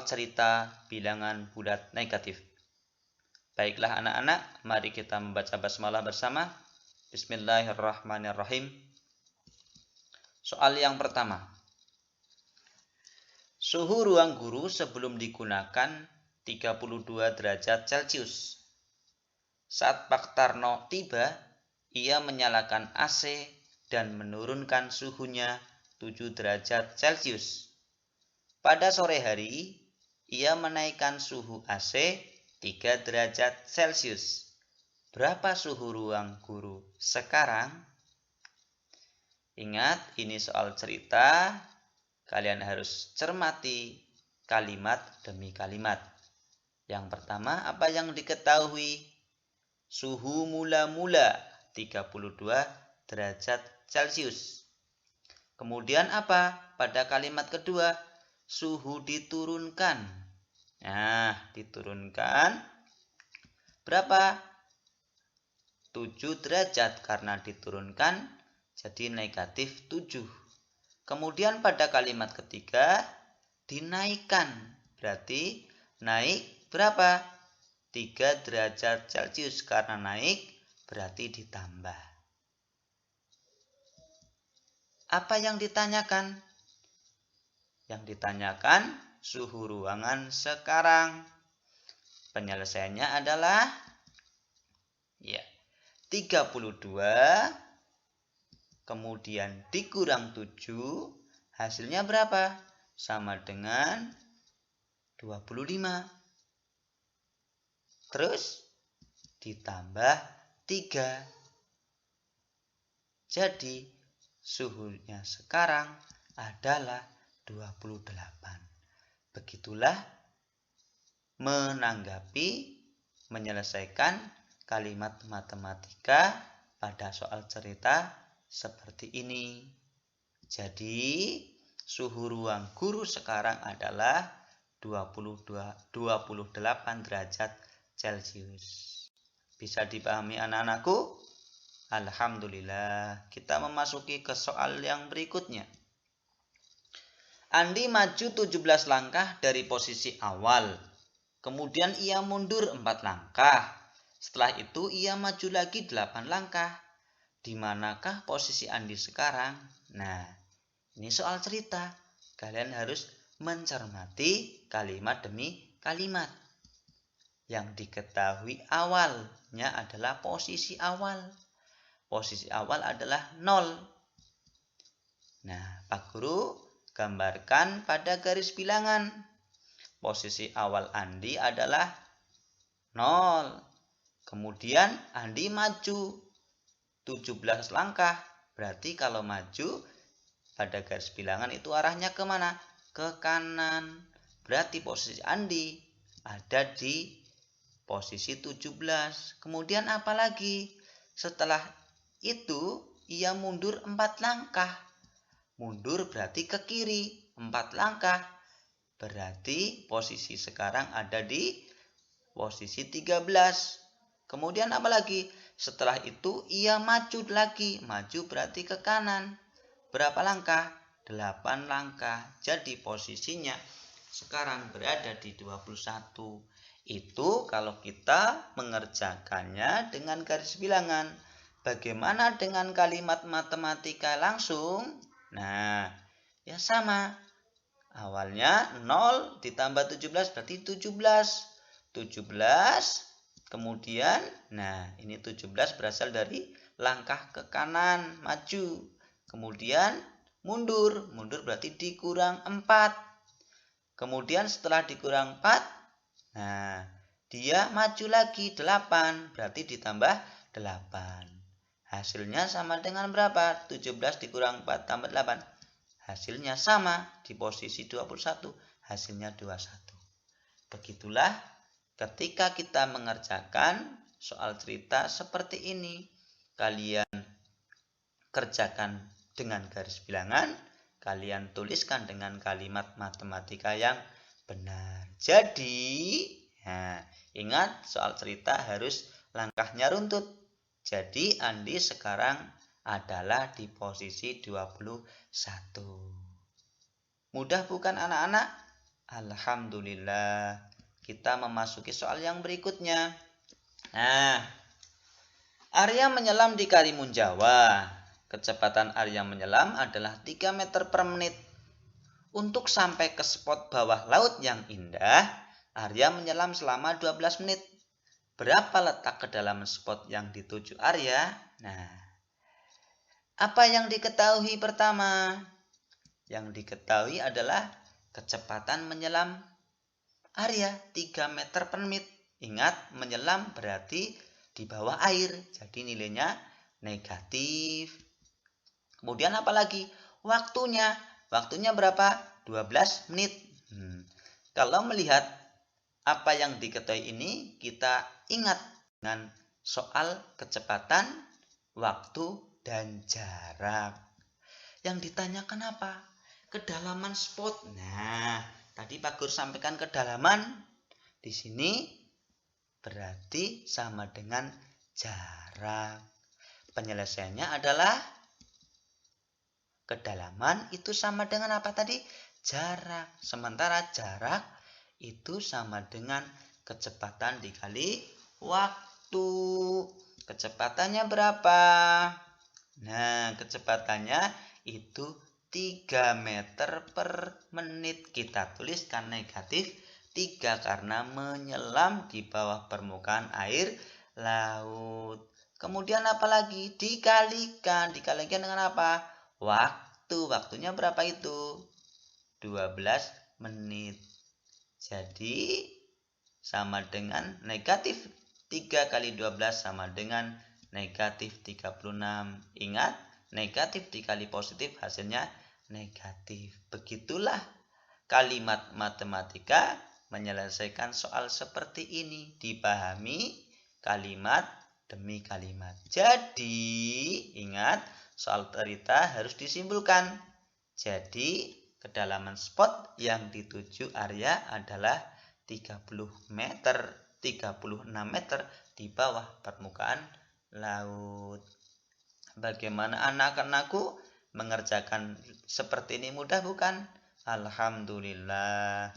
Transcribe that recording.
cerita bilangan bulat negatif. Baiklah anak-anak, mari kita membaca basmalah bersama. Bismillahirrahmanirrahim. Soal yang pertama. Suhu ruang guru sebelum digunakan 32 derajat Celcius. Saat Pak Tarno tiba, ia menyalakan AC dan menurunkan suhunya 7 derajat Celcius. Pada sore hari, ia menaikkan suhu AC 3 derajat Celcius. Berapa suhu ruang guru sekarang? Ingat, ini soal cerita. Kalian harus cermati kalimat demi kalimat. Yang pertama, apa yang diketahui? Suhu mula-mula 32 derajat Celcius. Kemudian apa? Pada kalimat kedua, suhu diturunkan. Nah, diturunkan berapa? 7 derajat karena diturunkan jadi negatif 7. Kemudian pada kalimat ketiga dinaikkan. Berarti naik berapa? 3 derajat Celcius karena naik berarti ditambah. Apa yang ditanyakan? Yang ditanyakan suhu ruangan sekarang. Penyelesaiannya adalah 32 kemudian dikurang 7, hasilnya berapa? Sama dengan 25. Terus ditambah 3. Jadi suhunya sekarang adalah 28. Begitulah menyelesaikan kalimat matematika pada soal cerita seperti ini. Jadi, suhu ruang guru sekarang adalah 28 derajat Celcius. Bisa dipahami anak-anakku? Alhamdulillah. Kita memasuki ke soal yang berikutnya. Andi maju 17 langkah dari posisi awal. Kemudian ia mundur 4 langkah. Setelah itu ia maju lagi 8 langkah. Di manakah posisi Andi sekarang? Nah, ini soal cerita. Kalian harus mencermati kalimat demi kalimat. Yang diketahui awalnya adalah posisi awal. Posisi awal adalah 0. Nah, Pak Guru gambarkan pada garis bilangan. Posisi awal Andi adalah 0. Kemudian Andi maju 17 langkah. Berarti kalau maju pada garis bilangan itu arahnya kemana? Ke kanan. Berarti posisi Andi ada di posisi 17. Kemudian apa lagi? Setelah itu ia mundur 4 langkah. Mundur berarti ke kiri 4 langkah. Berarti posisi sekarang ada di posisi 13. Kemudian apa lagi? Setelah itu ia maju lagi. Maju berarti ke kanan. Berapa langkah? 8 langkah. Jadi posisinya sekarang berada di 21. Itu kalau kita mengerjakannya dengan garis bilangan. Bagaimana dengan kalimat matematika langsung? Nah, ya sama. Awalnya 0 ditambah 17 berarti 17. 17. Kemudian, nah ini 17 berasal dari langkah ke kanan, maju. Kemudian mundur. Mundur berarti dikurang 4. Kemudian setelah dikurang 4, nah dia maju lagi 8. Berarti ditambah 8. Hasilnya sama dengan berapa? 17 dikurang 4 tambah 8. Hasilnya sama di posisi 21. Hasilnya 21. Begitulah ketika kita mengerjakan soal cerita seperti ini, kalian kerjakan dengan garis bilangan, kalian tuliskan dengan kalimat matematika yang benar. Jadi, ingat soal cerita harus langkahnya runtut. Jadi, Andi sekarang adalah di posisi 21. Mudah bukan anak-anak? Alhamdulillah. Kita memasuki soal yang berikutnya. Nah, Arya menyelam di Karimun Jawa. Kecepatan Arya menyelam adalah 3 meter per menit. Untuk sampai ke spot bawah laut yang indah, Arya menyelam selama 12 menit. Berapa letak kedalaman spot yang dituju Arya? Nah, apa yang diketahui pertama? Yang diketahui adalah kecepatan menyelam Arya 3 meter per menit. Ingat, menyelam berarti di bawah air. Jadi nilainya negatif. Kemudian apa lagi? Waktunya. Waktunya berapa? 12 menit. Kalau melihat apa yang diketahui ini, kita ingat dengan soal kecepatan, waktu, dan jarak. Yang ditanyakan apa? Kedalaman spot. Nah, tadi Pak Guru sampaikan kedalaman. Di sini berarti sama dengan jarak. Penyelesaiannya adalah kedalaman itu sama dengan apa tadi? Jarak. Sementara jarak itu sama dengan kecepatan dikali waktu. Kecepatannya berapa? Nah, kecepatannya itu 3 meter per menit. Kita tuliskan negatif 3 karena menyelam di bawah permukaan air laut. Kemudian apa lagi? Dikalikan. Dikalikan dengan apa? Waktu. Waktunya berapa itu? 12 menit. Jadi sama dengan negatif 3 kali 12 sama dengan negatif 36. Ingat, negatif dikali positif hasilnya negatif. Begitulah kalimat matematika menyelesaikan soal seperti ini. Dipahami kalimat demi kalimat. Jadi, ingat, soal cerita harus disimpulkan. Jadi, kedalaman spot yang dituju Arya adalah 36 meter di bawah permukaan laut. Bagaimana anak-anakku mengerjakan seperti ini mudah bukan? Alhamdulillah.